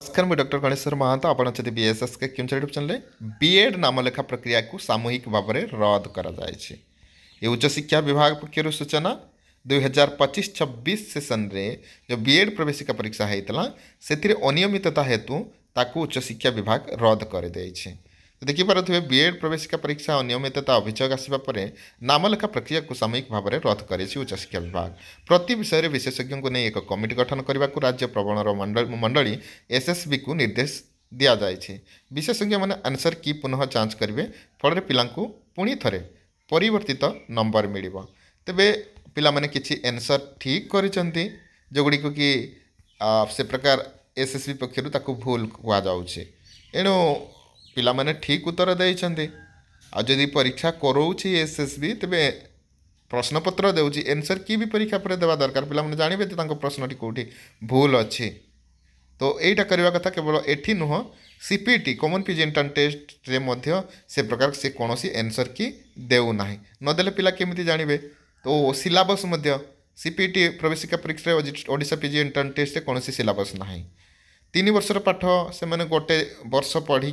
नमस्कार मैं डॉक्टर गणेश्वर महांत आपण अच्छे बीएसएस के क्यून यूट्यूब चैनल बीएड नामलेखा प्रक्रिया को सामूहिक भाव में रद्द कर उच्च शिक्षा विभाग पक्षर सूचना 2025-26 सेसन रे जो बीएड प्रवेशिका परीक्षा होता से अनियमितता हेतु ताकू उच्च शिक्षा विभाग रद्द कर देखिपे बीएड प्रवेशिका परीक्षा अनियमितता अभियोग आसवा पर नामलेखा प्रक्रिया को सामूहिक भाव में रद्द कर उच्च शिक्षा विभाग प्रति विषय विशेषज्ञ को नहीं एक कमिटी गठन करने को राज्य प्रवणर मंडली एसएसबी को निर्देश दि जाए। विशेषज्ञ मैंने आंसर की पुनः जांच करेंगे फल पिला पुणी थे परिवर्तित नंबर मिल तेरे पिला किसी आंसर ठीक कर जोगुड़ी कि से प्रकार एसएसबी पक्षर भूल कहुचे एणु पिला माने ठीक उत्तर देइछन्ते जदि परीक्षा करोछि एसएसबी तेबे प्रश्नपत्र देउछि आंसर की भी परीक्षा पर देवा दरकार पिला माने जानिबे जे तांको प्रश्नटी कोठी भूल अछि तो एटा करबा कथा केवल एठी नुह CPT common PG entrance test रे मध्य से प्रकार से कोनोसी आंसर की देउ नाही न देले पिला केमिति जानिबे तो सिलेबस मध्य सीपीटी प्रवेशिका परीक्षा ओडिशा पीजी एंट्रेंस टेस्ट रे कोनोसी सिलेबस नाही 3 वर्षर पाठ से मैंने गोटे वर्ष पढ़ी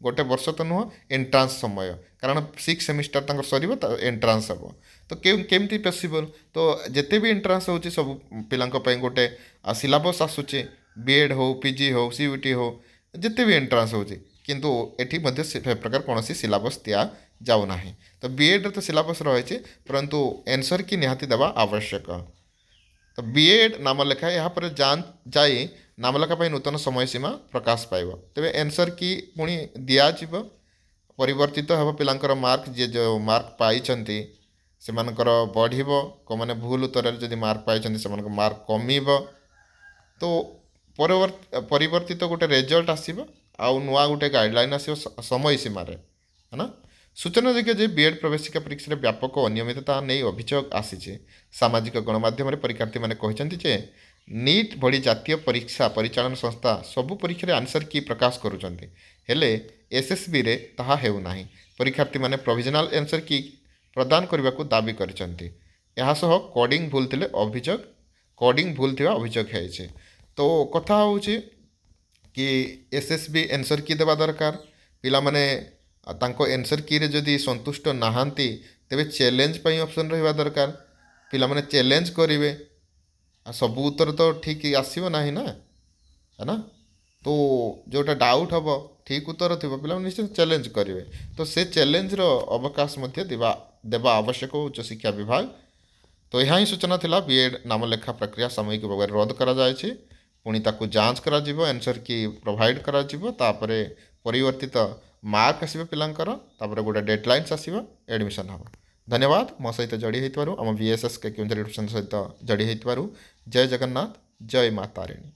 गोटे वर्ष तो नुह एंट्रांस समय कारण 6 सेमिस्टर तक सर एंट्रांस हम तो केमती पॉसिबल तो जिते भी एंट्रांस हो सब पिलांई गोटे सिलेबस आसूचे बीएड हो पीजी हो सीयूटी हो जिते भी एंट्रांस हो किंतु एठी मध्य से प्रकार कौन सिलेबस दिया जाऊना तो बीएड तो सिलेबस रही परंतु आंसर की निहाती देवा आवश्यक तो बीएड नामलेखा यहाँ पर जाए नामलेखा नूतन समय सीमा प्रकाश पाइब तेरे आंसर की पुणी दिज्व परिवर्तित हम पिलांकर मार्क जे जो मार्क पाई से बढ़ को मैंने भूल उत्तर जदि मार्क पाई से मार्क कमिब तो परिवर्तित गोटे रिजल्ट आसो आउ नुआ गोटे गाइडलाइन आसो समय सीमार है ना। सूचना योग्य जे बीएड प्रवेशिका परीक्षा व्यापक अनियमितता नहीं अभियोग आसी सामाजिक गणमाध्यम परीक्षार्थी मैंने कहते नीट भली जातीय परीक्षा परिचालन संस्था सबु परीक्षा आंसर की प्रकाश करुँचे एसएसबी रे ताहा हेउना परीक्षार्थी मैंने प्रोविजनल आंसर की प्रदान करने को दाबी करछन्ति सह कोडिंग भूल थिले अभियोग कोडिंग भूल थिबा अभियोग है तो कथा होची कि एसएसबी आंसर की देवा दरकार पिला माने तांको आंसर की रे जदि संतुष्ट नहांती तेबे चैलेंज पई ऑप्शन रहिबा दरकार पिला माने चैलेंज करिवे सब उत्तर तो ठीक आसो ना है ना तो जोटा डाउट हम ठीक उत्तर थी पे निश्चित चैलेंज करेंगे तो से चैलेंज अवकाश देवा आवश्यक उच्च शिक्षा विभाग तो यहाँ ही सूचना थिला बीएड नामलेखा प्रक्रिया सामूहिक भाव में रद्द करा जायछि पुणी ताकू जांच करा जिवो आंसर की प्रोवाइड करा जिवो तापरे परिवर्तित मार्क आसीबो पिलांकर तापरे गोटे डेडलाइन्स आसीबो एडमिशन हम धन्यवाद मो सहित जड़ी होइतबारु आम बीएसएस के क्यून यूट्यूब चैनल सहित जड़ी होइतबारु जय जगन्नाथ जय माता तारिणी।